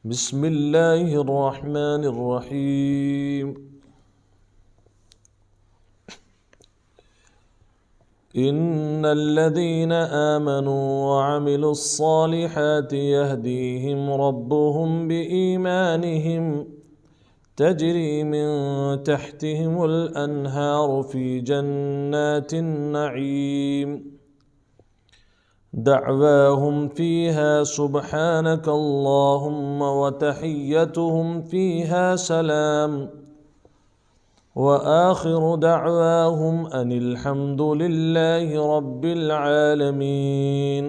بسم الله الرحمن الرحيم. إن الذين آمنوا وعملوا الصالحات يهديهم ربهم بإيمانهم تجري من تحتهم الأنهار في جنات النعيم دعواهم فيها سبحانك اللهم وتحيتهم فيها سلام وآخر دعواهم أن الحمد لله رب العالمين.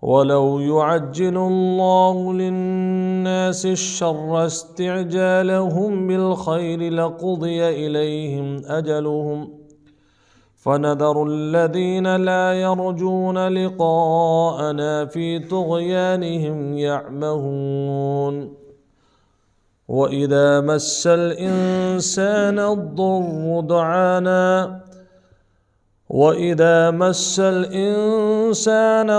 ولو يعجل الله للناس الشر استعجالهم بالخير لقضي إليهم أجلهم فنذر الذين لا يرجون لقاءنا في طغيانهم يعمهون. وإذا مس الإنسان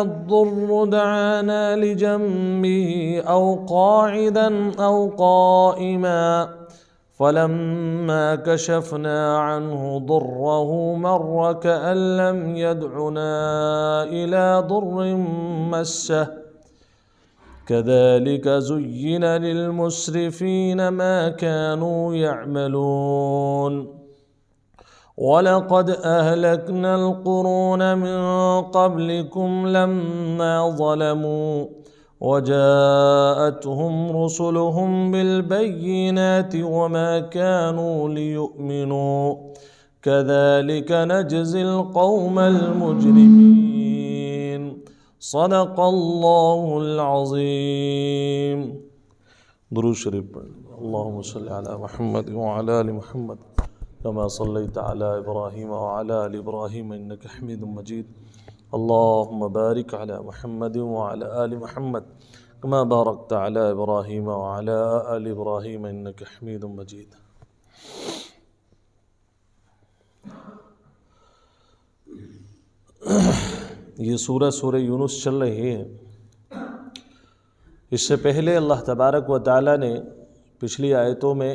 الضر دعانا لجنبه أو قاعدا أو قائما فلما كشفنا عنه ضره مر كأن لم يدعنا إلى ضر مسه كذلك زين للمسرفين ما كانوا يعملون. ولقد أهلكنا القرون من قبلكم لما ظلموا وجاءتهم رسلهم بالبينات وما كانوا ليؤمنوا كذلك نجزي القوم المجرمين. صدق الله العظيم. درود شریف پڑھ. اللهم صل على محمد وعلى آل محمد كما صليت على إبراهيم وعلى آل إبراهيم إنك حميد مجيد. اللهم بارك على محمد وعلى آل محمد كما باركت على إبراهيم وعلى آل إبراهيم إنك حميد مجيد. یہ سورہ یونس چل رہی ہے. اس سے پہلے اللہ تبارک و تعالیٰ نے پچھلی آیتوں میں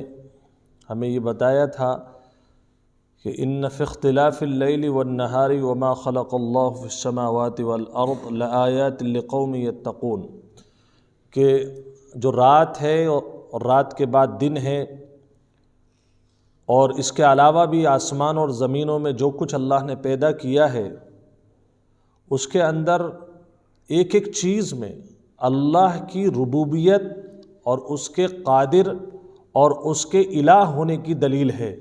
ہمیں یہ بتایا تھا کہ ان فی اختلاف اللیل والنہار وما خلق اللہ فی السماوات والارض لآیات لقوم یتقون، کہ جو رات ہے اور رات کے بعد دن ہے اور اس کے علاوہ بھی آسمان اور زمینوں میں جو کچھ اللہ نے پیدا کیا ہے اس کے اندر ایک ایک چیز میں اللہ کی ربوبیت اور اس کے قادر اور اس کے الہ ہونے کی دلیل ہے.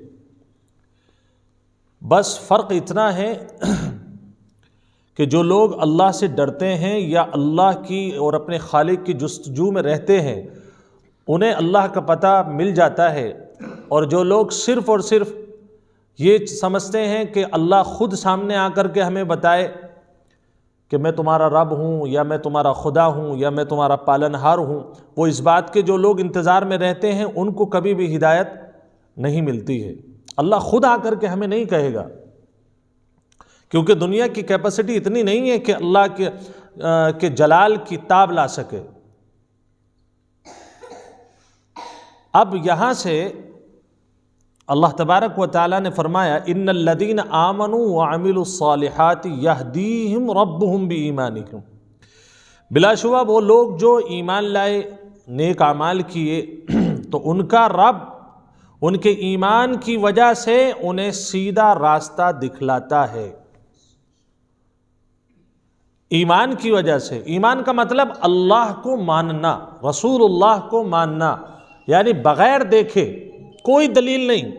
بس فرق اتنا ہے کہ جو لوگ اللہ سے ڈرتے ہیں یا اللہ کی اور اپنے خالق کی جستجو میں رہتے ہیں انہیں اللہ کا پتہ مل جاتا ہے، اور جو لوگ صرف اور صرف یہ سمجھتے ہیں کہ اللہ خود سامنے آ کر کے ہمیں بتائے کہ میں تمہارا رب ہوں یا میں تمہارا خدا ہوں یا میں تمہارا پالنہار ہوں، وہ اس بات کے جو لوگ انتظار میں رہتے ہیں ان کو کبھی بھی ہدایت نہیں ملتی ہے. اللہ خود آ کر کے ہمیں نہیں کہے گا، کیونکہ دنیا کی کیپیسٹی اتنی نہیں ہے کہ اللہ کے جلال کی تاب لا سکے. اب یہاں سے اللہ تبارک و تعالیٰ نے فرمایا ان الذین آمنوا وعملوا الصالحات یہدیہم ربہم بایمانہم، بلا شبہ وہ لوگ جو ایمان لائے، نیک اعمال کیے، تو ان کا رب ان کے ایمان کی وجہ سے انہیں سیدھا راستہ دکھلاتا ہے. ایمان کی وجہ سے، ایمان کا مطلب اللہ کو ماننا، رسول اللہ کو ماننا، یعنی بغیر دیکھے کوئی دلیل نہیں،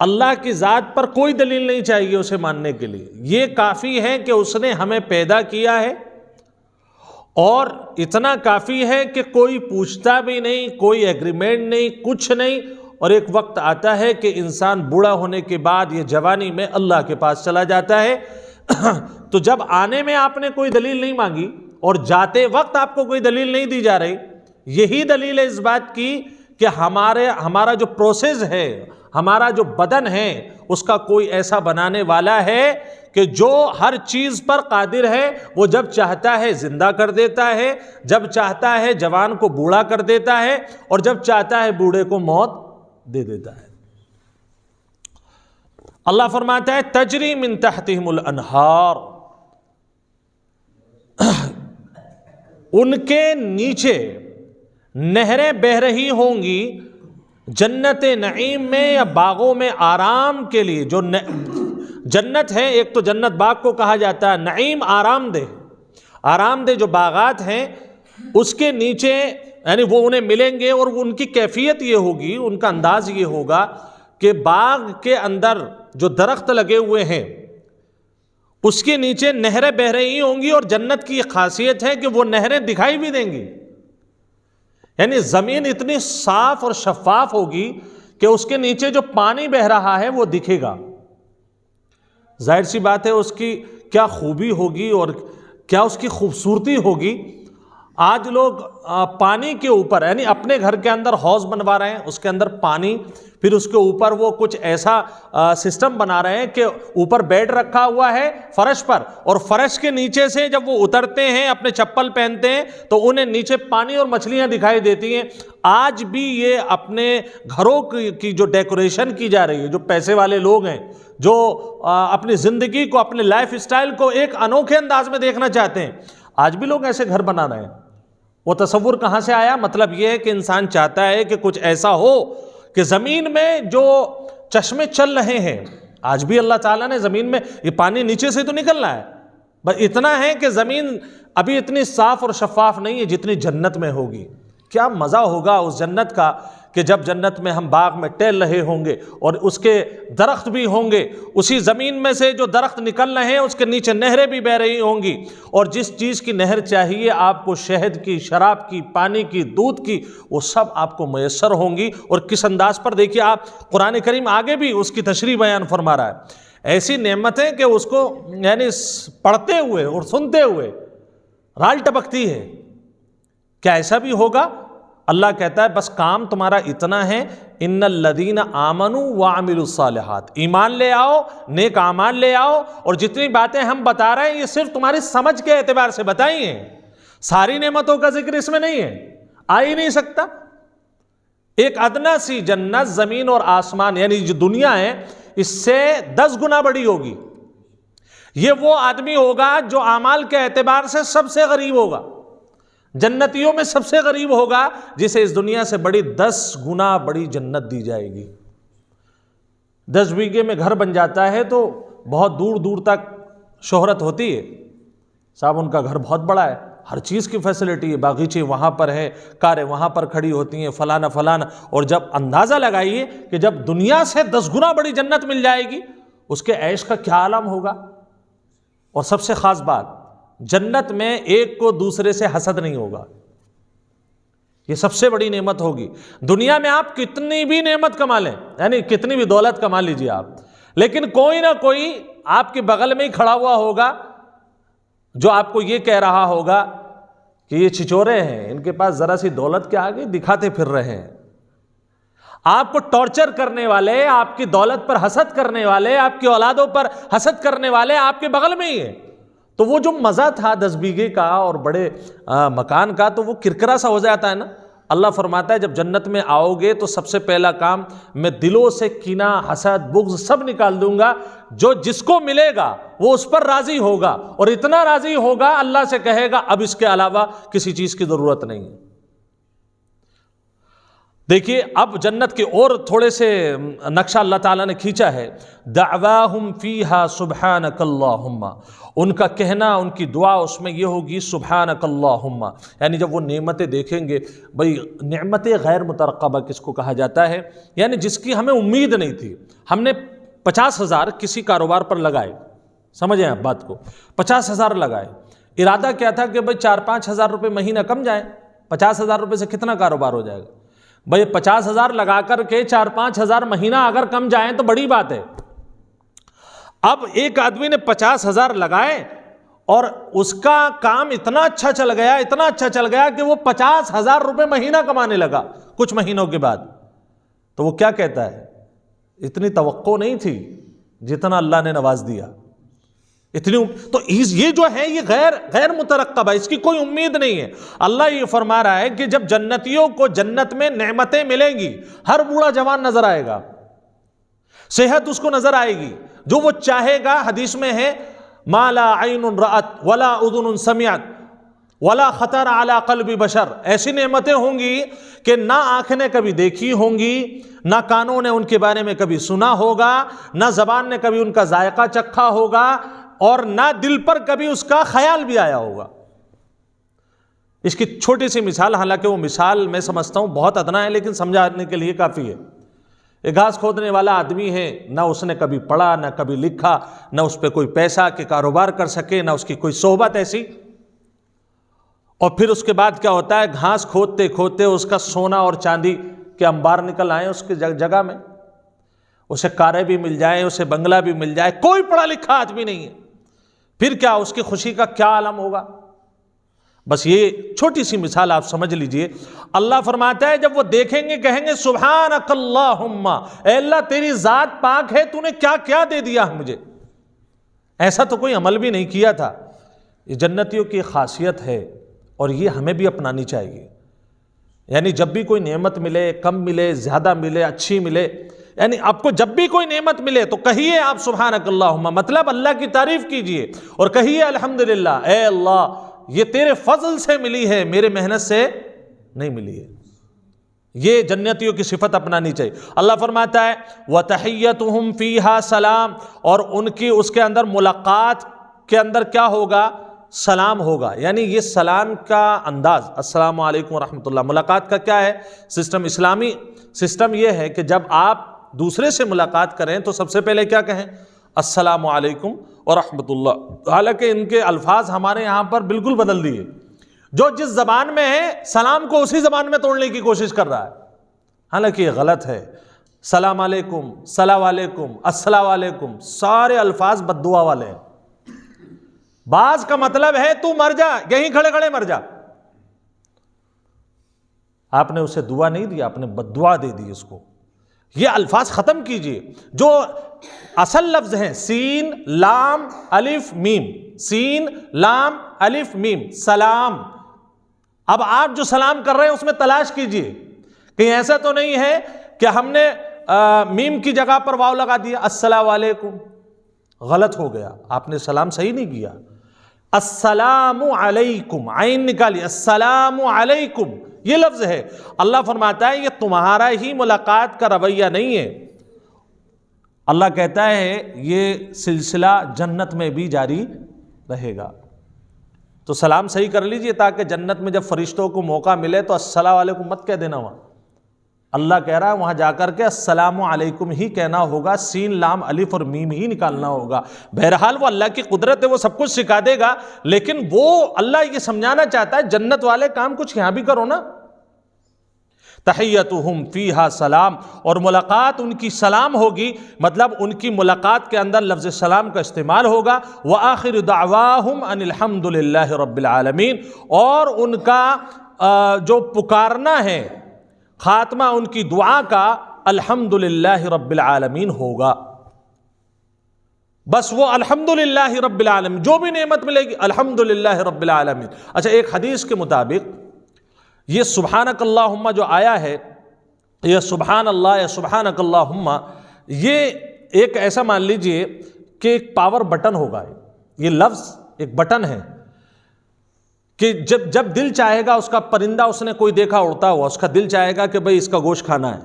اللہ کی ذات پر کوئی دلیل نہیں چاہیے اسے ماننے کے لیے. یہ کافی ہے کہ اس نے ہمیں پیدا کیا ہے، اور اتنا کافی ہے کہ کوئی پوچھتا بھی نہیں، کوئی ایگریمنٹ نہیں، کچھ نہیں، اور ایک وقت آتا ہے کہ انسان بوڑھا ہونے کے بعد یہ جوانی میں اللہ کے پاس چلا جاتا ہے. تو جب آنے میں آپ نے کوئی دلیل نہیں مانگی اور جاتے وقت آپ کو کوئی دلیل نہیں دی جا رہی، یہی دلیل ہے اس بات کی کہ ہمارا جو پروسیس ہے، ہمارا جو بدن ہے اس کا کوئی ایسا بنانے والا ہے کہ جو ہر چیز پر قادر ہے، وہ جب چاہتا ہے زندہ کر دیتا ہے، جب چاہتا ہے جوان کو بوڑھا کر دیتا ہے، اور جب چاہتا ہے بوڑھے کو موت دے دیتا ہے۔ اللہ فرماتا ہے تجری من تحتہم الانہار، ان کے نیچے نہریں بہہ رہی ہوں گی جنت نعیم میں یا باغوں میں آرام کے لیے۔ جو جنت ہے، ایک تو جنت باغ کو کہا جاتا ہے، نعیم آرام دہ جو باغات ہیں اس کے نیچے یعنی وہ انہیں ملیں گے، اور ان کی کیفیت یہ ہوگی، ان کا انداز یہ ہوگا کہ باغ کے اندر جو درخت لگے ہوئے ہیں اس کے نیچے نہریں بہہ رہی ہوں گی، اور جنت کی یہ خاصیت ہے کہ وہ نہریں دکھائی بھی دیں گی، یعنی زمین اتنی صاف اور شفاف ہوگی کہ اس کے نیچے جو پانی بہہ رہا ہے وہ دکھے گا۔ ظاہر سی بات ہے اس کی کیا خوبی ہوگی اور کیا اس کی خوبصورتی ہوگی۔ آج لوگ پانی کے اوپر یعنی اپنے گھر کے اندر حوض بنوا رہے ہیں، اس کے اندر پانی، پھر اس کے اوپر وہ کچھ ایسا سسٹم بنا رہے ہیں کہ اوپر بیڈ رکھا ہوا ہے فرش پر، اور فرش کے نیچے سے جب وہ اترتے ہیں اپنے چپل پہنتے ہیں تو انہیں نیچے پانی اور مچھلیاں دکھائی دیتی ہیں۔ آج بھی یہ اپنے گھروں کی جو ڈیکوریشن کی جا رہی ہے، جو پیسے والے لوگ ہیں، جو اپنی زندگی کو، اپنے لائف اسٹائل کو ایک انوکھے انداز میں دیکھنا چاہتے ہیں، آج بھی لوگ ایسے گھر بنا رہے ہیں۔ وہ تصور کہاں سے آیا؟ مطلب یہ ہے کہ انسان چاہتا ہے کہ کچھ ایسا ہو کہ زمین میں جو چشمے چل رہے ہیں، آج بھی اللہ تعالیٰ نے زمین میں یہ پانی نیچے سے تو نکلنا ہے، بس اتنا ہے کہ زمین ابھی اتنی صاف اور شفاف نہیں ہے جتنی جنت میں ہوگی۔ کیا مزہ ہوگا اس جنت کا کہ جب جنت میں ہم باغ میں ٹہل رہے ہوں گے اور اس کے درخت بھی ہوں گے، اسی زمین میں سے جو درخت نکل رہے ہیں اس کے نیچے نہریں بھی بہہ رہی ہوں گی، اور جس چیز کی نہر چاہیے آپ کو، شہد کی، شراب کی، پانی کی، دودھ کی، وہ سب آپ کو میسر ہوں گی۔ اور کس انداز پر دیکھیے آپ، قرآن کریم آگے بھی اس کی تشریح بیان فرما رہا ہے۔ ایسی نعمتیں کہ اس کو یعنی پڑھتے ہوئے اور سنتے ہوئے رال ٹپکتی ہے۔ کیا ایسا بھی ہوگا؟ اللہ کہتا ہے بس کام تمہارا اتنا ہے، ان الذین آمنوا وعملوا الصالحات، ایمان لے آؤ، نیک اعمال لے آؤ، اور جتنی باتیں ہم بتا رہے ہیں یہ صرف تمہاری سمجھ کے اعتبار سے بتائی ہیں، ساری نعمتوں کا ذکر اس میں نہیں ہے، آ ہی نہیں سکتا۔ ایک ادنا سی جنت زمین اور آسمان یعنی جو دنیا ہے اس سے 10 گنا بڑی ہوگی۔ یہ وہ آدمی ہوگا جو اعمال کے اعتبار سے سب سے غریب ہوگا، جنتیوں میں سب سے غریب ہوگا، جسے اس دنیا سے بڑی 10 گنا بڑی جنت دی جائے گی۔ 10 بیگھے میں گھر بن جاتا ہے تو بہت دور دور تک شہرت ہوتی ہے، صاحب ان کا گھر بہت بڑا ہے، ہر چیز کی فیسلٹی ہے، باغیچے وہاں پر ہے، کاریں وہاں پر کھڑی ہوتی ہیں، فلانا فلانا۔ اور جب اندازہ لگائیے کہ جب دنیا سے 10 گنا بڑی جنت مل جائے گی، اس کے عیش کا کیا عالم ہوگا۔ اور سب سے خاص بات، جنت میں ایک کو دوسرے سے حسد نہیں ہوگا، یہ سب سے بڑی نعمت ہوگی۔ دنیا میں آپ کتنی بھی نعمت کما لیں، یعنی کتنی بھی دولت کما لیجئے آپ، لیکن کوئی نہ کوئی آپ کے بغل میں ہی کھڑا ہوا ہوگا جو آپ کو یہ کہہ رہا ہوگا کہ یہ چھچورے ہیں، ان کے پاس ذرا سی دولت کے آگے دکھاتے پھر رہے ہیں۔ آپ کو ٹارچر کرنے والے، آپ کی دولت پر حسد کرنے والے، آپ کی اولادوں پر حسد کرنے والے آپ کے بغل میں ہی ہیں۔ تو وہ جو مزہ تھا 10 بیگھے کا اور بڑے مکان کا، تو وہ کرکرا سا ہو جاتا ہے نا۔ اللہ فرماتا ہے جب جنت میں آؤ گے تو سب سے پہلا کام، میں دلوں سے کینہ، حسد، بغض سب نکال دوں گا۔ جو جس کو ملے گا وہ اس پر راضی ہوگا، اور اتنا راضی ہوگا اللہ سے کہے گا اب اس کے علاوہ کسی چیز کی ضرورت نہیں ہے۔ دیکھیے اب جنت کے اور تھوڑے سے نقشہ اللہ تعالیٰ نے کھینچا ہے۔ دعواہم فیہا سبحانک اللہم، ان کا کہنا، ان کی دعا اس میں یہ ہوگی سبحانک اللہم، یعنی جب وہ نعمتیں دیکھیں گے، بھئی نعمت غیر مترقبہ کس کو کہا جاتا ہے، یعنی جس کی ہمیں امید نہیں تھی۔ ہم نے 50,000 کسی کاروبار پر لگائے، سمجھیں آپ بات کو، 50,000 لگائے، ارادہ کیا تھا کہ بھئی 4-5 ہزار روپے مہینہ کم جائیں، 50,000 روپے سے کتنا کاروبار ہو جائے گا؟ بھئی 50,000 لگا کر کے 4-5 ہزار مہینہ اگر کم جائیں تو بڑی بات ہے۔ اب ایک آدمی نے 50,000 لگائے اور اس کا کام اتنا اچھا چل گیا، اتنا اچھا چل گیا کہ وہ 50,000 روپے مہینہ کمانے لگا کچھ مہینوں کے بعد۔ تو وہ کیا کہتا ہے اتنی توقع نہیں تھی جتنا اللہ نے نواز دیا. اتنی تو یہ جو ہے یہ غیر مترقب ہے، اس کی کوئی امید نہیں ہے. اللہ یہ فرما رہا ہے کہ جب جنتیوں کو جنت میں نعمتیں ملیں گی، ہر بوڑھا جوان نظر آئے گا، صحت اس کو نظر آئے گی، جو وہ چاہے گا. حدیث میں ہے ما لا عین رأت ولا اذن سمعت ولا خطر علی قلب بشر. ایسی نعمتیں ہوں گی کہ نہ آنکھ نے کبھی دیکھی ہوں گی، نہ کانوں نے ان کے بارے میں کبھی سنا ہوگا، نہ زبان نے کبھی ان کا ذائقہ چکھا ہوگا، اور نہ دل پر کبھی اس کا خیال بھی آیا ہوگا. اس کی چھوٹی سی مثال، حالانکہ وہ مثال میں سمجھتا ہوں بہت ادنا ہے لیکن سمجھانے کے لیے کافی ہے. ایک گھاس کھودنے والا آدمی ہے، نہ اس نے کبھی پڑھا، نہ کبھی لکھا، نہ اس پہ کوئی پیسہ کے کاروبار کر سکے، نہ اس کی کوئی صحبت ایسی. اور پھر اس کے بعد کیا ہوتا ہے، گھاس کھودتے کھودتے اس کا سونا اور چاندی کے انبار نکل آئے اس کی جگہ میں، اسے کاریں بھی مل جائیں، اسے بنگلہ بھی مل جائے، کوئی پڑھا لکھا آدمی نہیں ہے. پھر کیا اس کی خوشی کا کیا عالم ہوگا. بس یہ چھوٹی سی مثال آپ سمجھ لیجئے. اللہ فرماتا ہے جب وہ دیکھیں گے کہیں گے سبحانک اللہم، اے اللہ تیری ذات پاک ہے، تو نے کیا کیا دے دیا مجھے، ایسا تو کوئی عمل بھی نہیں کیا تھا. یہ جنتیوں کی خاصیت ہے اور یہ ہمیں بھی اپنانی چاہیے. یعنی جب بھی کوئی نعمت ملے، کم ملے، زیادہ ملے، اچھی ملے، یعنی آپ کو جب بھی کوئی نعمت ملے تو کہیے آپ سبحانک اللہم، مطلب اللہ کی تعریف کیجئے اور کہیے الحمدللہ، اے اللہ یہ تیرے فضل سے ملی ہے، میرے محنت سے نہیں ملی ہے. یہ جنتیوں کی صفت اپنانی چاہیے. اللہ فرماتا ہے وَتَحِيَّتُهُمْ فِيهَا سَلَام، اور ان کی اس کے اندر ملاقات کے اندر کیا ہوگا، سلام ہوگا. یعنی یہ سلام کا انداز، السلام علیکم ورحمۃ اللہ. ملاقات کا کیا ہے سسٹم، اسلامی سسٹم یہ ہے کہ جب آپ دوسرے سے ملاقات کریں تو سب سے پہلے کیا کہیں، السلام علیکم ورحمۃ اللہ. حالانکہ ان کے الفاظ ہمارے یہاں پر بالکل بدل دیے، جو جس زبان میں ہے سلام کو اسی زبان میں توڑنے کی کوشش کر رہا ہے، حالانکہ یہ غلط ہے. سلام علیکم، سلام علیکم، السلام علیکم، سارے الفاظ بد دعا والے ہیں. بعض کا مطلب ہے تو مر جا، یہیں کھڑے کھڑے مر جا. آپ نے اسے دعا نہیں دی، آپ نے بد دعا دے دی اس کو. یہ الفاظ ختم کیجئے. جو اصل لفظ ہیں سین لام الف میم، سین لام الف میم، سلام. اب آپ جو سلام کر رہے ہیں اس میں تلاش کیجئے کہیں ایسا تو نہیں ہے کہ ہم نے میم کی جگہ پر واو لگا دیا، السلام علیکم. غلط ہو گیا، آپ نے سلام صحیح نہیں کیا. السلام علیکم، عین نکالی، السلام علیکم یہ لفظ ہے. اللہ فرماتا ہے یہ تمہارا ہی ملاقات کا رویہ نہیں ہے. اللہ کہتا ہے یہ سلسلہ جنت میں بھی جاری رہے گا. تو سلام صحیح کر لیجئے تاکہ جنت میں جب فرشتوں کو موقع ملے تو السلام علیکم مت کہہ دینا. وہاں اللہ کہہ رہا ہے وہاں جا کر کے السلام علیکم ہی کہنا ہوگا، سین لام الف اور میم ہی نکالنا ہوگا. بہرحال وہ اللہ کی قدرت ہے، وہ سب کچھ سکھا دے گا، لیکن وہ اللہ یہ سمجھانا چاہتا ہے جنت والے کام کچھ یہاں بھی کرو نا. تحیتہم فیہا سلام، اور ملاقات ان کی سلام ہوگی، مطلب ان کی ملاقات کے اندر لفظ سلام کا استعمال ہوگا. وآخر دعواہم ان الحمد للہ رب العالمین، اور ان کا جو پکارنا ہے، خاتمہ ان کی دعا کا الحمدللہ رب العالمین ہوگا. بس وہ الحمدللہ رب العالمین، جو بھی نعمت ملے گی الحمدللہ رب العالمین. اچھا، ایک حدیث کے مطابق یہ سبحانک اللہم جو آیا ہے، یہ سبحان اللہ یا سبحانک اللہم، یہ ایک ایسا مان لیجئے کہ ایک پاور بٹن ہوگا. یہ لفظ ایک بٹن ہے کہ جب دل چاہے گا، اس کا پرندہ اس نے کوئی دیکھا اڑتا ہوا، اس کا دل چاہے گا کہ بھئی اس کا گوشت کھانا ہے،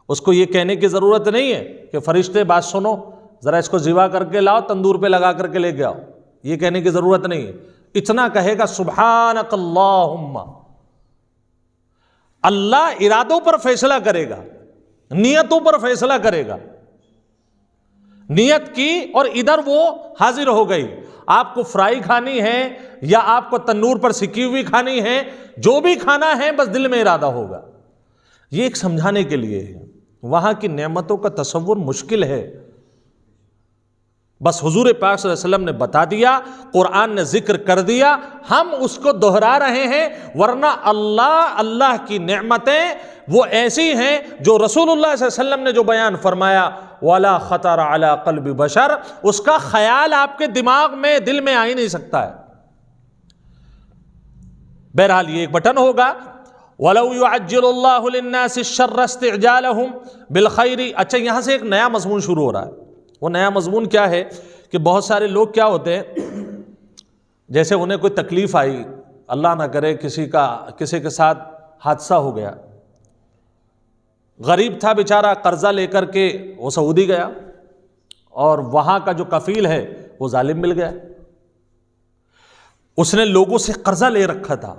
اس کو یہ کہنے کی ضرورت نہیں ہے کہ فرشتے بات سنو ذرا اس کو ذبح کر کے لاؤ، تندور پہ لگا کر کے لے کے آؤ. یہ کہنے کی ضرورت نہیں ہے. اتنا کہے گا سبحانک اللہم. اللہ ارادوں پر فیصلہ کرے گا، نیتوں پر فیصلہ کرے گا. نیت کی اور ادھر وہ حاضر ہو گئی. آپ کو فرائی کھانی ہے یا آپ کو تنور پر سکی ہوئی کھانی ہے، جو بھی کھانا ہے بس دل میں ارادہ ہوگا. یہ ایک سمجھانے کے لیے ہے. وہاں کی نعمتوں کا تصور مشکل ہے، بس حضور پاک صلی اللہ علیہ وسلم نے بتا دیا، قرآن نے ذکر کر دیا، ہم اس کو دہرا رہے ہیں. ورنہ اللہ کی نعمتیں وہ ایسی ہیں جو رسول اللہ صلی اللہ علیہ وسلم نے جو بیان فرمایا وَلَا خَطَرَ عَلَىٰ قَلْبِ بَشَرٍ، اس کا خیال آپ کے دماغ میں دل میں آ ہی نہیں سکتا ہے۔ بہرحال یہ ایک بٹن ہوگا وَلَوْ يُعَجِّلُ اللَّهُ لِلنَّاسِ الشَّرَّ اسْتِعْجَالَهُمْ بِالْخَيْرِ۔ اچھا یہاں سے ایک نیا مضمون شروع ہو رہا ہے۔ وہ نیا مضمون کیا ہے کہ بہت سارے لوگ کیا ہوتے ہیں، جیسے انہیں کوئی تکلیف آئی، اللہ نہ کرے کسی کے ساتھ حادثہ ہو گیا، غریب تھا بیچارہ، قرضہ لے کر کے وہ سعودی گیا اور وہاں کا جو کفیل ہے وہ ظالم مل گیا، اس نے لوگوں سے قرضہ لے رکھا تھا،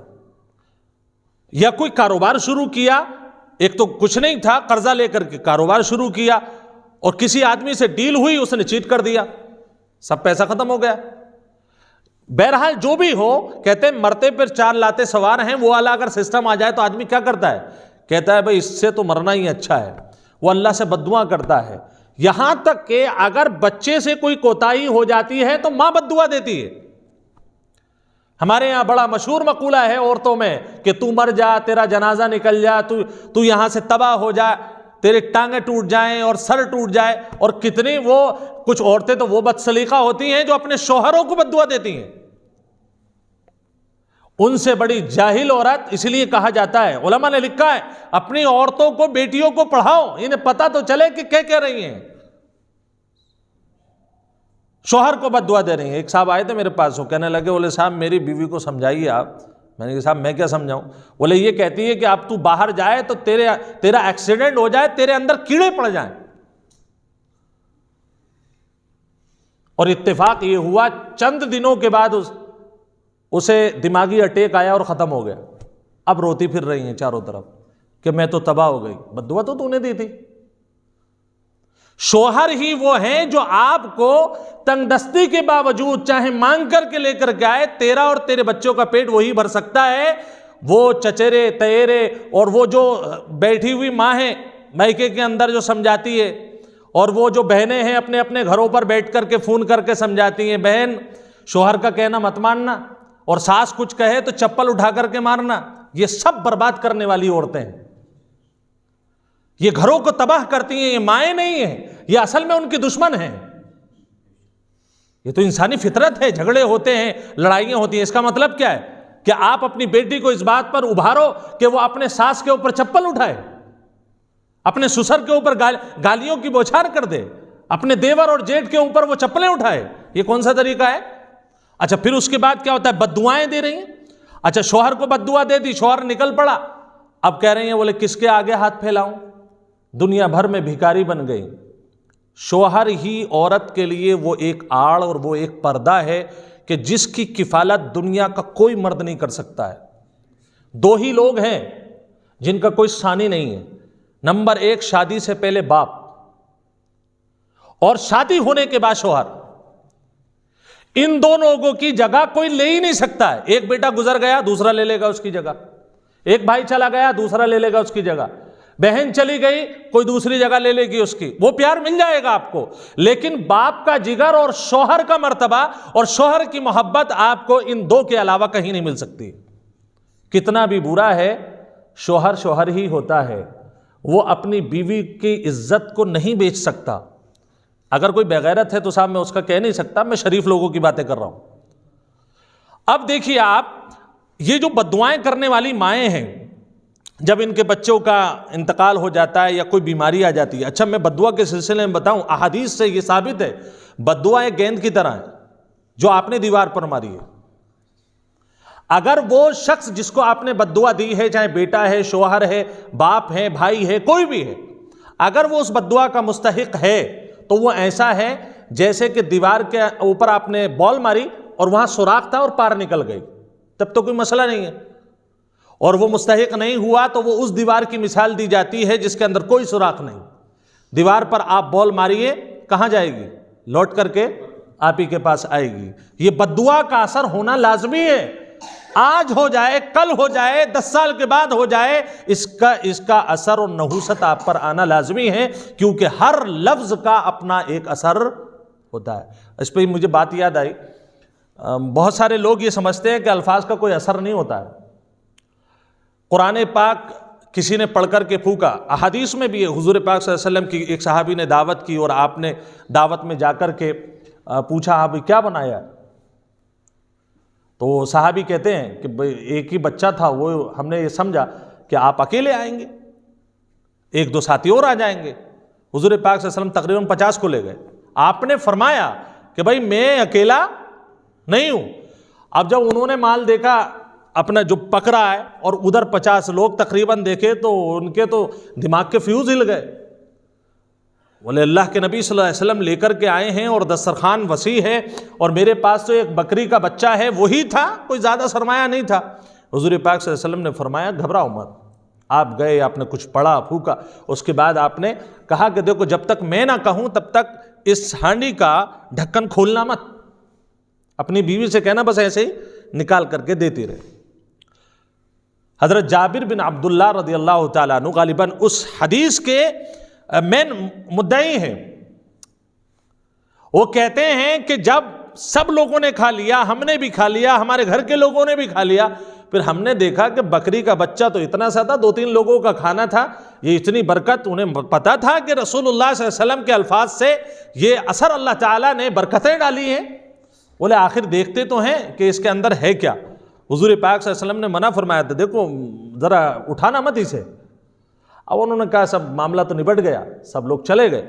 یا کوئی کاروبار شروع کیا، ایک تو کچھ نہیں تھا، قرضہ لے کر کے کاروبار شروع کیا اور کسی آدمی سے ڈیل ہوئی، اس نے چیٹ کر دیا، سب پیسہ ختم ہو گیا۔ بہرحال جو بھی ہو، کہتے ہیں مرتے پر 4 لاتے سوار ہیں، وہ والا اگر سسٹم آ جائے تو آدمی کیا کرتا ہے، کہتا ہے بھائی اس سے تو مرنا ہی اچھا ہے، وہ اللہ سے بد دعا کرتا ہے۔ یہاں تک کہ اگر بچے سے کوئی کوتاہی ہو جاتی ہے تو ماں بد دعا دیتی ہے۔ ہمارے یہاں بڑا مشہور مقولہ ہے عورتوں میں کہ تو مر جا، تیرا جنازہ نکل جا، تو یہاں سے تباہ ہو جا، تیرے ٹانگیں ٹوٹ جائیں اور سر ٹوٹ جائے۔ اور کتنی وہ کچھ عورتیں تو وہ بد سلیقہ ہوتی ہیں جو اپنے شوہروں کو بد دعا دیتی ہیں۔ ان سے بڑی جاہل عورت، اس لیے کہا جاتا ہے، علماء نے لکھا ہے اپنی عورتوں کو، بیٹیوں کو پڑھاؤ، انہیں پتہ تو چلے کہ کیا کہہ رہی ہیں۔ شوہر کو بد دعا دے رہی ہیں۔ ایک صاحب آئے تھے میرے پاس، وہ کہنے لگے بولے صاحب میری بیوی کو سمجھائیے آپ۔ میں نے کہا صاحب میں کیا سمجھاؤں؟ بولے یہ کہتی ہے کہ اب تو باہر جائے تو تیرا ایکسیڈنٹ ہو جائے، تیرے اندر کیڑے پڑ جائیں۔ اور اتفاق یہ ہوا چند دنوں کے بعد اسے دماغی اٹیک آیا اور ختم ہو گیا۔ اب روتی پھر رہی ہیں چاروں طرف کہ میں تو تباہ ہو گئی، بد دعا تو نے دی تھی۔ شوہر ہی وہ ہیں جو آپ کو تنگ دستی کے باوجود چاہے مانگ کر کے لے کر کے آئے، تیرا اور تیرے بچوں کا پیٹ وہی بھر سکتا ہے۔ وہ چچیرے تیرے اور وہ جو بیٹھی ہوئی ماں ہے میکے کے اندر جو سمجھاتی ہے، اور وہ جو بہنیں ہیں اپنے اپنے گھروں پر بیٹھ کر کے فون کر کے سمجھاتی ہیں، بہن شوہر کا کہنا مت ماننا، اور ساس کچھ کہے تو چپل اٹھا کر کے مارنا، یہ سب برباد کرنے والی عورتیں ہیں۔ یہ گھروں کو تباہ کرتی ہیں، یہ مائیں نہیں ہیں، یہ اصل میں ان کی دشمن ہیں۔ یہ تو انسانی فطرت ہے، جھگڑے ہوتے ہیں، لڑائیاں ہوتی ہیں۔ اس کا مطلب کیا ہے کہ آپ اپنی بیٹی کو اس بات پر ابھارو کہ وہ اپنے ساس کے اوپر چپل اٹھائے، اپنے سسر کے اوپر گالیوں کی بوچھار کر دے، اپنے دیور اور جیٹھ کے اوپر وہ چپلیں اٹھائے۔ یہ کون سا طریقہ ہے؟ اچھا پھر اس کے بعد کیا ہوتا ہے؟ بد دعائیں دے رہی ہیں۔ اچھا شوہر کو بد دعا دے دی، شوہر نکل پڑا، اب کہہ رہی ہیں بولے کس کے آگے ہاتھ پھیلاؤں، دنیا بھر میں بھکاری بن گئی۔ شوہر ہی عورت کے لیے وہ ایک آڑ اور وہ ایک پردہ ہے کہ جس کی کفالت دنیا کا کوئی مرد نہیں کر سکتا ہے۔ 2 ہی لوگ ہیں جن کا کوئی ثانی نہیں ہے۔ نمبر 1 شادی سے پہلے باپ، اور شادی ہونے کے بعد شوہر۔ ان دونوں لوگوں کی جگہ کوئی لے ہی نہیں سکتا ہے۔ ایک بیٹا گزر گیا، دوسرا لے لے گا اس کی جگہ، ایک بھائی چلا گیا، دوسرا لے لے گا اس کی جگہ، بہن چلی گئی، کوئی دوسری جگہ لے لے گی اس کی، وہ پیار مل جائے گا آپ کو، لیکن باپ کا جگر اور شوہر کا مرتبہ اور شوہر کی محبت آپ کو ان 2 کے علاوہ کہیں نہیں مل سکتی۔ کتنا بھی برا ہے، شوہر شوہر ہی ہوتا ہے، وہ اپنی بیوی کی عزت کو نہیں بیچ سکتا۔ اگر کوئی بغیرت ہے تو صاحب میں اس کا کہہ نہیں سکتا، میں شریف لوگوں کی باتیں کر رہا ہوں۔ اب دیکھیے آپ، یہ جو بد دعائیں کرنے والی مائیں ہیں، جب ان کے بچوں کا انتقال ہو جاتا ہے یا کوئی بیماری آ جاتی ہے، اچھا میں بد دعا کے سلسلے میں بتاؤں، احادیث سے یہ ثابت ہے بد دعا ایک گیند کی طرح ہے جو آپ نے دیوار پر ماری ہے۔ اگر وہ شخص جس کو آپ نے بد دعا دی ہے، چاہے بیٹا ہے، شوہر ہے، باپ ہے، بھائی ہے، کوئی بھی ہے، اگر وہ اس بد دعا کا مستحق ہے تو وہ ایسا ہے جیسے کہ دیوار کے اوپر آپ نے بال ماری اور وہاں سوراخ تھا اور پار نکل گئی، تب تو کوئی مسئلہ نہیں ہے، اور وہ مستحق نہیں ہوا تو وہ اس دیوار کی مثال دی جاتی ہے جس کے اندر کوئی سوراخ نہیں۔ دیوار پر آپ بال ماریے، کہاں جائے گی؟ لوٹ کر کے آپ ہی کے پاس آئے گی۔ یہ بد دعا کا اثر ہونا لازمی ہے، آج ہو جائے، کل ہو جائے، 10 سال کے بعد ہو جائے، اس کا اثر اور نحوست آپ پر آنا لازمی ہے، کیونکہ ہر لفظ کا اپنا ایک اثر ہوتا ہے۔ اس پہ مجھے بات یاد آئی، بہت سارے لوگ یہ سمجھتے ہیں کہ الفاظ کا کوئی اثر نہیں ہوتا ہے۔ قرآن پاک کسی نے پڑھ کر کے پھونکا. احادیث میں بھی ہے حضور پاک صلی اللہ علیہ وسلم کی ایک صحابی نے دعوت کی اور آپ نے دعوت میں جا کر کے پوچھا آپ کیا بنایا؟ تو صحابی کہتے ہیں کہ ایک ہی بچہ تھا، وہ ہم نے یہ سمجھا کہ آپ اکیلے آئیں گے، ایک دو ساتھی اور آ جائیں گے. حضور پاک صلی اللہ علیہ وسلم تقریباً 50 کو لے گئے. آپ نے فرمایا کہ بھائی میں اکیلا نہیں ہوں. اب جب انہوں نے مال دیکھا اپنا جو پکڑا ہے اور ادھر 50 لوگ تقریباً دیکھے تو ان کے تو دماغ کے فیوز ہل گئے. بولے اللہ کے نبی صلی اللہ علیہ وسلم لے کر کے آئے ہیں اور دسترخوان وسیع ہے اور میرے پاس تو ایک بکری کا بچہ ہے، وہی تھا، کوئی زیادہ سرمایہ نہیں تھا. حضور پاک صلی اللہ علیہ وسلم نے فرمایا گھبراؤ مت. آپ گئے، آپ نے کچھ پڑھا پھونکا، اس کے بعد آپ نے کہا کہ دیکھو جب تک میں نہ کہوں تب تک اس ہانڈی کا ڈھکن کھولنا مت. اپنی بیوی سے کہنا بس ایسے ہی نکال کر کے دیتی رہے. حضرت جابر بن عبداللہ رضی اللہ تعالیٰ عنہ غالباً اس حدیث کے مین مدعی ہیں. وہ کہتے ہیں کہ جب سب لوگوں نے کھا لیا، ہم نے بھی کھا لیا، ہمارے گھر کے لوگوں نے بھی کھا لیا، پھر ہم نے دیکھا کہ بکری کا بچہ تو اتنا سا تھا، 2-3 لوگوں کا کھانا تھا، یہ اتنی برکت. انہیں پتا تھا کہ رسول اللہ صلی اللہ علیہ وسلم کے الفاظ سے یہ اثر اللہ تعالیٰ نے برکتیں ڈالی ہیں. بولے آخر دیکھتے تو ہیں کہ اس کے اندر ہے کیا. حضور پاک صلی اللہ علیہ وسلم نے منع فرمایا تھا دیکھو ذرا اٹھانا مت اسے. اب انہوں نے کہا سب معاملہ تو نبٹ گیا، سب لوگ چلے گئے.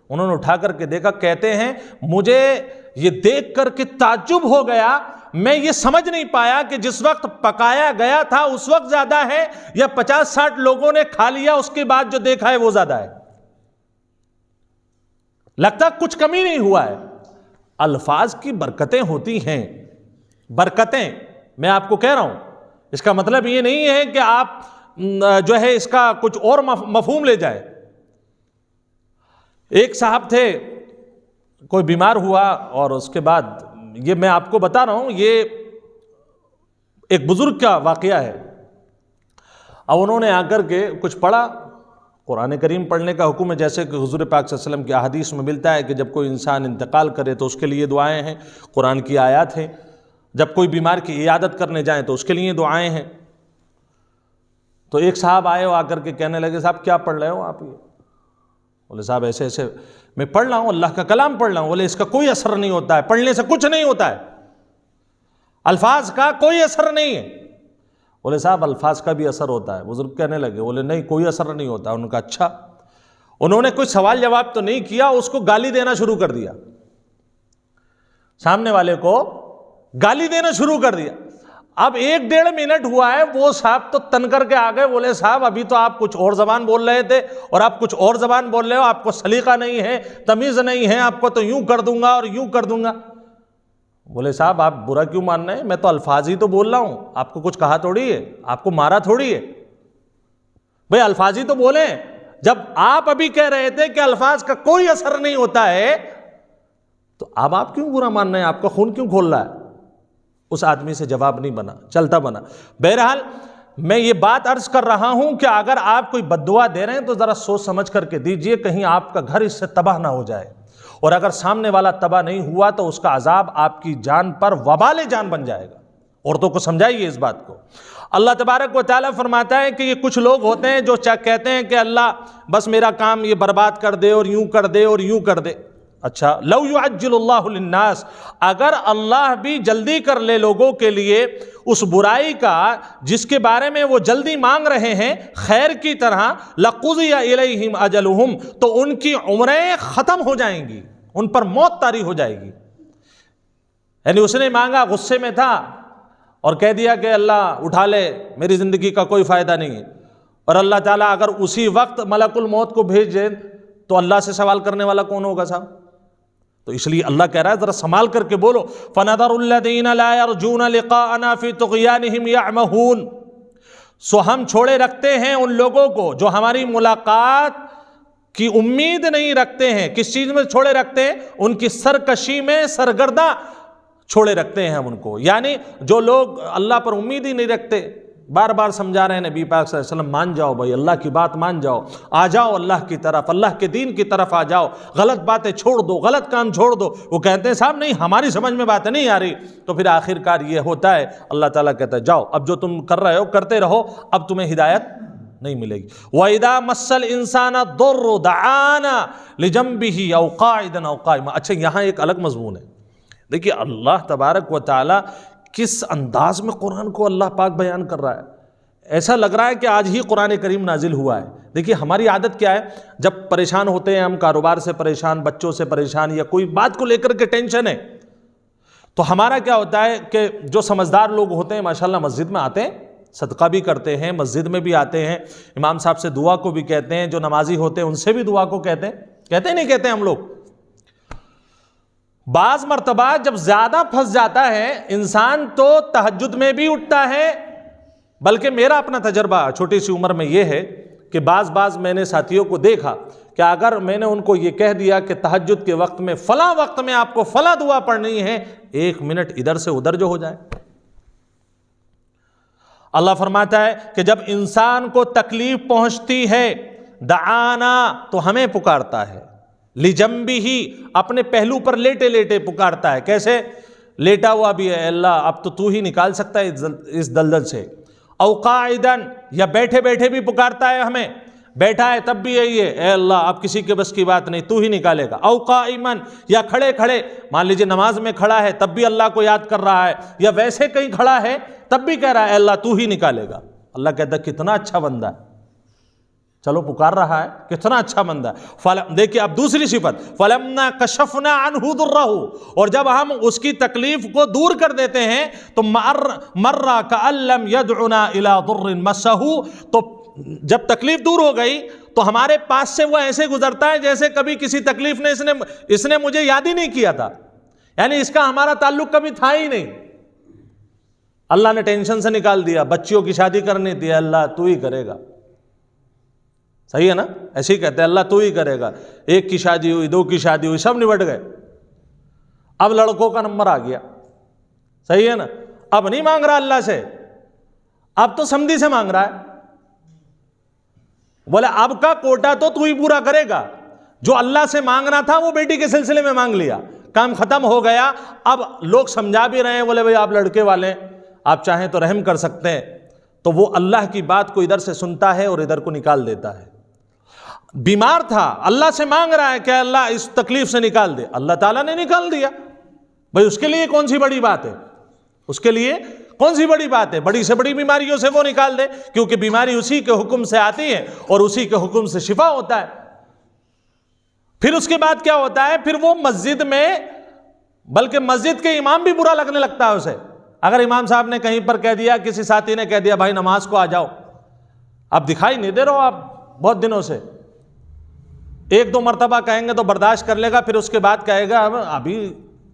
انہوں نے اٹھا کر کے دیکھا. کہتے ہیں مجھے یہ دیکھ کر کے تعجب ہو گیا، میں یہ سمجھ نہیں پایا کہ جس وقت پکایا گیا تھا اس وقت زیادہ ہے یا 50-60 لوگوں نے کھا لیا اس کے بعد جو دیکھا ہے وہ زیادہ ہے. لگتا کچھ کمی نہیں ہوا ہے. الفاظ کی برکتیں ہوتی ہیں. برکتیں میں آپ کو کہہ رہا ہوں، اس کا مطلب یہ نہیں ہے کہ آپ جو ہے اس کا کچھ اور مفہوم لے جائے. ایک صاحب تھے، کوئی بیمار ہوا اور اس کے بعد یہ میں آپ کو بتا رہا ہوں، یہ ایک بزرگ کا واقعہ ہے. اب انہوں نے آ کر کے کچھ پڑھا. قرآن کریم پڑھنے کا حکم ہے، جیسے کہ حضور پاک صلی اللہ علیہ وسلم کی احادیث میں ملتا ہے کہ جب کوئی انسان انتقال کرے تو اس کے لیے دعائیں ہیں، قرآن کی آیات ہیں. جب کوئی بیمار کی عیادت کرنے جائیں تو اس کے لیے دعائیں ہیں. تو ایک صاحب آئے ہو آ کر کے کہنے لگے صاحب کیا پڑھ رہے ہو آپ؟ یہ بولے صاحب ایسے ایسے میں پڑھ رہا ہوں، اللہ کا کلام پڑھ رہا ہوں. بولے اس کا کوئی اثر نہیں ہوتا ہے، پڑھنے سے کچھ نہیں ہوتا ہے، الفاظ کا کوئی اثر نہیں ہے. بولے صاحب الفاظ کا بھی اثر ہوتا ہے. بزرگ کہنے لگے، بولے نہیں کوئی اثر نہیں ہوتا. انہوں نے کہا اچھا. انہوں نے کوئی سوال جواب تو نہیں کیا، اس کو گالی دینا شروع کر دیا. سامنے والے کو گالی دینا شروع کر دیا. اب 1-1.5 منٹ ہوا ہے، وہ صاحب تو تن کر کے آ گئے. بولے صاحب ابھی تو آپ کچھ اور زبان بول رہے تھے اور آپ کچھ اور زبان بول رہے ہو، آپ کو سلیقہ نہیں ہے، تمیز نہیں ہے، آپ کو تو یوں کر دوں گا اور یوں کر دوں گا. بولے صاحب آپ برا کیوں مان رہے ہیں؟ میں تو الفاظ ہی تو بول رہا ہوں، آپ کو کچھ کہا تھوڑی ہے، آپ کو مارا تھوڑی ہے. بھئی الفاظ ہی تو بولیں. جب آپ ابھی کہہ رہے تھے کہ الفاظ کا کوئی اثر نہیں ہوتا ہے تو اب آپ کیوں برا مان رہے ہیں؟ آپ کا خون کیوں کھول رہا ہے؟ اس آدمی سے جواب نہیں بنا، چلتا بنا. بہرحال میں یہ بات عرض کر رہا ہوں کہ اگر آپ کوئی بد دعا دے رہے ہیں تو ذرا سوچ سمجھ کر کے دیجئے، کہیں آپ کا گھر اس سے تباہ نہ ہو جائے. اور اگر سامنے والا تباہ نہیں ہوا تو اس کا عذاب آپ کی جان پر وبال جان بن جائے گا. عورتوں کو سمجھائیے اس بات کو. اللہ تبارک و تعالیٰ فرماتا ہے کہ یہ کچھ لوگ ہوتے ہیں جو کہتے ہیں کہ اللہ بس میرا کام یہ برباد کر دے اور یوں کر دے اور یوں کر دے. اچھا، لو یعجل اللہ للناس، اگر اللہ بھی جلدی کر لے لوگوں کے لیے اس برائی کا جس کے بارے میں وہ جلدی مانگ رہے ہیں خیر کی طرح، لقضی الیہم اجلہم، تو ان کی عمریں ختم ہو جائیں گی، ان پر موت طاری ہو جائے گی. یعنی اس نے مانگا، غصے میں تھا اور کہہ دیا کہ اللہ اٹھا لے، میری زندگی کا کوئی فائدہ نہیں ہے. اور اللہ تعالیٰ اگر اسی وقت ملک الموت کو بھیج دے تو اللہ سے سوال کرنے والا کون ہوگا صاحب؟ تو اس لیے اللہ کہہ رہا ہے ذرا سنبھال کر کے بولو. فَنَذَرُ الَّذِينَ لَا يَرْجُونَ لِقَاءَنَا فِي طُغْيَانِهِمْ يَعْمَهُونَ، سو ہم چھوڑے رکھتے ہیں ان لوگوں کو جو ہماری ملاقات کی امید نہیں رکھتے ہیں. کس چیز میں چھوڑے رکھتے ہیں؟ ان کی سرکشی میں سرگرداں چھوڑے رکھتے ہیں ہم ان کو. یعنی جو لوگ اللہ پر امید ہی نہیں رکھتے، بار بار سمجھا رہے ہیں نبی پاک صلی اللہ علیہ وسلم مان جاؤ بھائی، اللہ کی بات مان جاؤ، آ جاؤ اللہ کی طرف، اللہ کے دین کی طرف آ جاؤ، غلط باتیں چھوڑ دو، غلط کام چھوڑ دو. وہ کہتے ہیں صاحب نہیں ہماری سمجھ میں باتیں نہیں آ رہی. تو پھر آخر کار یہ ہوتا ہے، اللہ تعالیٰ کہتا ہے جاؤ اب جو تم کر رہے ہو کرتے رہو، اب تمہیں ہدایت نہیں ملے گی. وَإِذَا مَسَّ الْإِنسَانَ الضُّرُّ دَعَانَا لِجَنبِهِ أَوْ قَاعِدًا أَوْ قَائِمًا. اچھا یہاں ایک الگ مضمون ہے. دیکھیے اللہ تبارک و تعالی کس انداز میں قرآن کو اللہ پاک بیان کر رہا ہے. ایسا لگ رہا ہے کہ آج ہی قرآن کریم نازل ہوا ہے. دیکھیے ہماری عادت کیا ہے, جب پریشان ہوتے ہیں ہم, کاروبار سے پریشان, بچوں سے پریشان, یا کوئی بات کو لے کر کے ٹینشن ہے, تو ہمارا کیا ہوتا ہے کہ جو سمجھدار لوگ ہوتے ہیں ماشاءاللہ مسجد میں آتے ہیں, صدقہ بھی کرتے ہیں, مسجد میں بھی آتے ہیں, امام صاحب سے دعا کو بھی کہتے ہیں, جو نمازی ہوتے ہیں ان سے بھی دعا کو کہتے ہیں نہیں کہتے ہیں ہم لوگ. بعض مرتبہ جب زیادہ پھنس جاتا ہے انسان تو تہجد میں بھی اٹھتا ہے. بلکہ میرا اپنا تجربہ چھوٹی سی عمر میں یہ ہے کہ بعض میں نے ساتھیوں کو دیکھا کہ اگر میں نے ان کو یہ کہہ دیا کہ تہجد کے وقت میں فلاں وقت میں آپ کو فلاں دعا پڑھنی ہے, 1 منٹ ادھر سے ادھر جو ہو جائے. اللہ فرماتا ہے کہ جب انسان کو تکلیف پہنچتی ہے دعانا تو ہمیں پکارتا ہے, لجنبہ اپنے پہلو پر لیٹے لیٹے پکارتا ہے. کیسے لیٹا ہوا بھی ہے, اللہ اب تو ہی نکال سکتا ہے اس دلدل سے. او قاعدن یا بیٹھے بیٹھے بھی پکارتا ہے ہمیں, بیٹھا ہے تب بھی یہی ہے, اے اللہ اب کسی کے بس کی بات نہیں, تو ہی نکالے گا. او قائمن یا کھڑے کھڑے, مان لیجئے نماز میں کھڑا ہے تب بھی اللہ کو یاد کر رہا ہے, یا ویسے کہیں کھڑا ہے تب بھی کہہ رہا ہے اے اللہ تو ہی نکالے گا. اللہ کہتا ہے کتنا اچھا بندہ ہے, چلو پکار رہا ہے, کتنا اچھا بندہ ہے. دیکھیں اب دوسری صفت, فَلَمَّا كَشَفْنَا عَنْهُ ضُرَّهُ, اور جب ہم اس کی تکلیف کو دور کر دیتے ہیں تو مَرَّ كَأَن لَّمْ يَدْعُنَا إِلَىٰ ضُرٍّ مَسَّهُ, تو جب تکلیف دور ہو گئی تو ہمارے پاس سے وہ ایسے گزرتا ہے جیسے کبھی کسی تکلیف نے اس نے مجھے یاد ہی نہیں کیا تھا, یعنی اس کا ہمارا تعلق کبھی تھا ہی نہیں. اللہ نے ٹینشن سے نکال دیا, بچیوں کی شادی کرنی تھی, اللہ تو ہی کرے گا. صحیح ہے نا, ایسے ہی کہتے ہیں اللہ تو ہی کرے گا. 1 کی شادی ہوئی, 2 کی شادی ہوئی, سب نبٹ گئے. اب لڑکوں کا نمبر آ گیا, صحیح ہے نا, اب نہیں مانگ رہا اللہ سے, اب تو سمدھی سے مانگ رہا ہے. بولے اب کا کوٹا تو ہی پورا کرے گا, جو اللہ سے مانگنا تھا وہ بیٹی کے سلسلے میں مانگ لیا, کام ختم ہو گیا. اب لوگ سمجھا بھی رہے ہیں, بولے بھائی آپ لڑکے والے آپ چاہیں تو رحم کر سکتے ہیں, تو وہ اللہ کی بات کو ادھر سے سنتا ہے اور ادھر کو نکال دیتا ہے. بیمار تھا, اللہ سے مانگ رہا ہے کہ اللہ اس تکلیف سے نکال دے, اللہ تعالیٰ نے نکال دیا. بھائی اس کے لیے کون سی بڑی بات ہے, اس کے لیے کون سی بڑی بات ہے, بڑی سے بڑی بیماریوں سے وہ نکال دے, کیونکہ بیماری اسی کے حکم سے آتی ہے اور اسی کے حکم سے شفا ہوتا ہے. پھر اس کے بعد کیا ہوتا ہے, پھر وہ مسجد میں, بلکہ مسجد کے امام بھی برا لگنے لگتا ہے اسے. اگر امام صاحب نے کہیں پر کہہ دیا, کسی ساتھی نے کہہ دیا بھائی نماز کو آ جاؤ, اب دکھائی نہیں دے رہے ہو آپ بہت دنوں سے, 1-2 مرتبہ کہیں گے تو برداشت کر لے گا, پھر اس کے بعد کہے گا ابھی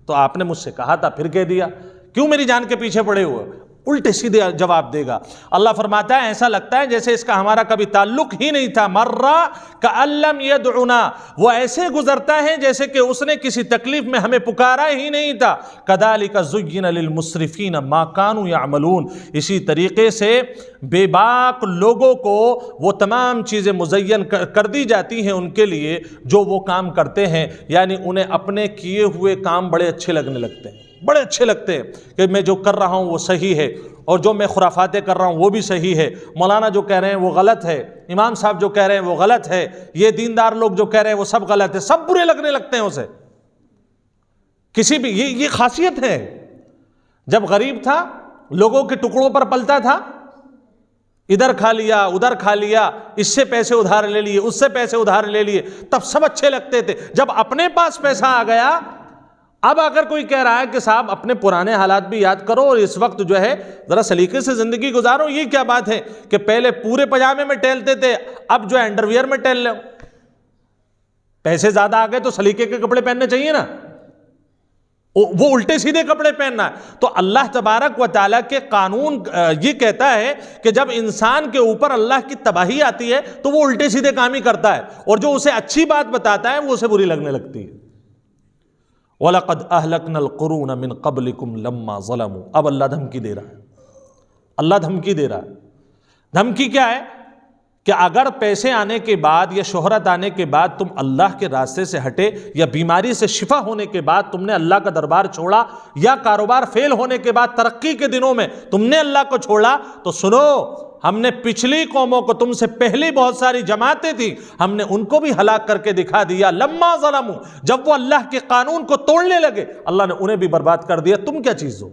تو آپ نے مجھ سے کہا تھا پھر کہہ دیا, کیوں میری جان کے پیچھے پڑے ہوئے, الٹے سیدھے جواب دے گا. اللہ فرماتا ہے ایسا لگتا ہے جیسے اس کا ہمارا کبھی تعلق ہی نہیں تھا. مرّا کأن لم يدعنا, وہ ایسے گزرتا ہے جیسے کہ اس نے کسی تکلیف میں ہمیں پکارا ہی نہیں تھا. كذلك زين للمسرفين ما كانوا يعملون, اسی طریقے سے بے باک لوگوں کو وہ تمام چیزیں مزین کر دی جاتی ہیں ان کے لیے جو وہ کام کرتے ہیں, یعنی انہیں اپنے کیے ہوئے کام بڑے اچھے لگنے لگتے ہیں, بڑے اچھے لگتے ہیں کہ میں جو کر رہا ہوں وہ صحیح ہے, اور جو میں خرافاتیں کر رہا ہوں وہ بھی صحیح ہے, مولانا جو کہہ رہے ہیں وہ غلط ہے, امام صاحب جو کہہ رہے ہیں وہ غلط ہے, یہ دیندار لوگ جو کہہ رہے ہیں وہ سب غلط ہے, سب برے لگنے لگتے ہیں اسے. کسی بھی یہ خاصیت ہے. جب غریب تھا لوگوں کے ٹکڑوں پر پلتا تھا, ادھر کھا لیا ادھر کھا لیا, اس سے پیسے ادھار لے لیے اس سے پیسے ادھار لے لیے, تب سب اچھے لگتے تھے. جب اپنے پاس پیسہ آ گیا, اب اگر کوئی کہہ رہا ہے کہ صاحب اپنے پرانے حالات بھی یاد کرو اور اس وقت جو ہے ذرا سلیقے سے زندگی گزارو, یہ کیا بات ہے کہ پہلے پورے پجامے میں ٹہلتے تھے اب جو ہے انڈر ویئر میں ٹہل لو, پیسے زیادہ آ گئے تو سلیقے کے کپڑے پہننے چاہیے نا, وہ الٹے سیدھے کپڑے پہننا ہے. تو اللہ تبارک و تعالیٰ کے قانون یہ کہتا ہے کہ جب انسان کے اوپر اللہ کی تباہی آتی ہے تو وہ الٹے سیدھے کام ہی کرتا ہے, اور جو اسے اچھی بات بتاتا ہے وہ اسے بری لگنے لگتی ہے. وَلَقَدْ أَهْلَكْنَا الْقُرُونَ مِنْ قَبْلِكُمْ لَمَّا ظَلَمُوا, اب اللہ دھمکی دے رہا ہے, اللہ دھمکی دے رہا ہے. دھمکی کیا ہے کہ اگر پیسے آنے کے بعد یا شہرت آنے کے بعد تم اللہ کے راستے سے ہٹے, یا بیماری سے شفا ہونے کے بعد تم نے اللہ کا دربار چھوڑا, یا کاروبار فیل ہونے کے بعد ترقی کے دنوں میں تم نے اللہ کو چھوڑا, تو سنو ہم نے پچھلی قوموں کو، تم سے پہلی بہت ساری جماعتیں تھیں، ہم نے ان کو بھی ہلاک کر کے دکھا دیا، لما ظلموا، جب وہ اللہ کے قانون کو توڑنے لگے اللہ نے انہیں بھی برباد کر دیا۔ تم کیا چیز ہو؟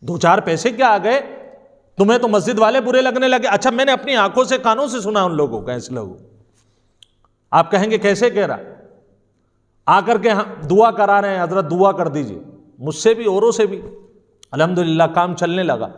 دو چار پیسے کیا آ گئے؟ تمہیں تو مسجد والے برے لگنے لگے۔ اچھا میں نے اپنی آنکھوں سے کانوں سے سنا ان لوگوں کو، ایسے لوگوں، آپ کہیں گے کیسے کہہ رہا؟ آ کر کے دعا کرا رہے ہیں، حضرت دعا کر دیجئے، مجھ سے بھی اوروں سے بھی، الحمدللہ کام چلنے لگا۔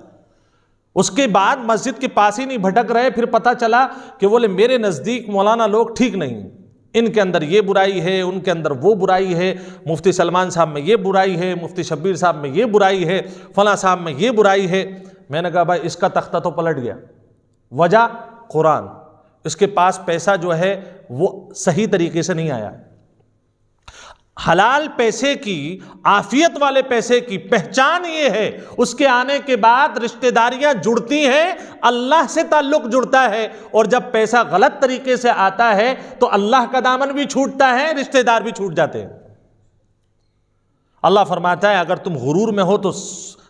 اس کے بعد مسجد کے پاس ہی نہیں بھٹک رہے، پھر پتہ چلا کہ بولے میرے نزدیک مولانا لوگ ٹھیک نہیں ہیں، ان کے اندر یہ برائی ہے، ان کے اندر وہ برائی ہے، مفتی سلمان صاحب میں یہ برائی ہے، مفتی شبیر صاحب میں یہ برائی ہے، فلاں صاحب میں یہ برائی ہے۔ میں نے کہا بھائی اس کا تختہ تو پلٹ گیا، وجہ قرآن، اس کے پاس پیسہ جو ہے وہ صحیح طریقے سے نہیں آیا۔ حلال پیسے کی، عافیت والے پیسے کی پہچان یہ ہے، اس کے آنے کے بعد رشتہ داریاں جڑتی ہیں، اللہ سے تعلق جڑتا ہے، اور جب پیسہ غلط طریقے سے آتا ہے تو اللہ کا دامن بھی چھوٹتا ہے، رشتہ دار بھی چھوٹ جاتے ہیں۔ اللہ فرماتا ہے اگر تم غرور میں ہو تو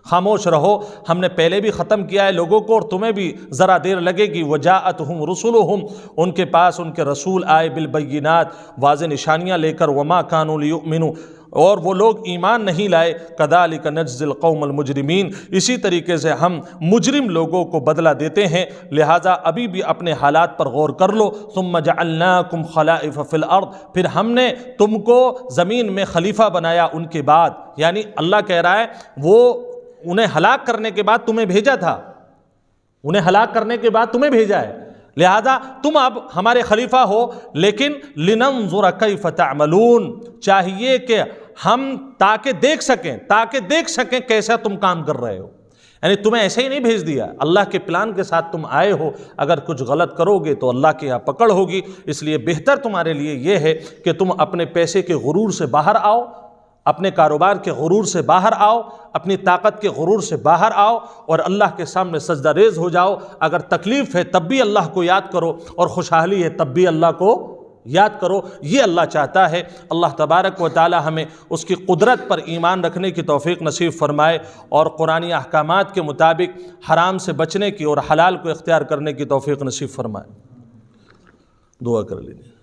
خاموش رہو، ہم نے پہلے بھی ختم کیا ہے لوگوں کو، اور تمہیں بھی ذرا دیر لگے گی۔ وجاءتہم رسلہم، ان کے پاس ان کے رسول آئے، بالبینات، واضح نشانیاں لے کر، وما کانوا لیؤمنوا، اور وہ لوگ ایمان نہیں لائے۔ کذالک نجزی القوم المجرمین، اسی طریقے سے ہم مجرم لوگوں کو بدلہ دیتے ہیں، لہٰذا ابھی بھی اپنے حالات پر غور کر لو۔ ثم جعلناکم خلائف فی الارض، پھر ہم نے تم کو زمین میں خلیفہ بنایا ان کے بعد، یعنی اللہ کہہ رہا ہے وہ انہیں ہلاک کرنے کے بعد تمہیں بھیجا تھا، انہیں ہلاک کرنے کے بعد تمہیں بھیجا ہے، لہذا تم اب ہمارے خلیفہ ہو، لیکن لننظر کیف تعملون، چاہیے کہ ہم تاکہ دیکھ سکیں کیسا تم کام کر رہے ہو، یعنی تمہیں ایسے ہی نہیں بھیج دیا، اللہ کے پلان کے ساتھ تم آئے ہو، اگر کچھ غلط کرو گے تو اللہ کے یہاں پکڑ ہوگی، اس لیے بہتر تمہارے لیے یہ ہے کہ تم اپنے پیسے کے غرور سے باہر آؤ، اپنے کاروبار کے غرور سے باہر آؤ، اپنی طاقت کے غرور سے باہر آؤ، اور اللہ کے سامنے سجدہ ریز ہو جاؤ۔ اگر تکلیف ہے تب بھی اللہ کو یاد کرو، اور خوشحالی ہے تب بھی اللہ کو یاد کرو، یہ اللہ چاہتا ہے۔ اللہ تبارک و تعالی ہمیں اس کی قدرت پر ایمان رکھنے کی توفیق نصیب فرمائے، اور قرآنی احکامات کے مطابق حرام سے بچنے کی اور حلال کو اختیار کرنے کی توفیق نصیب فرمائے۔ دعا کر لیجیے۔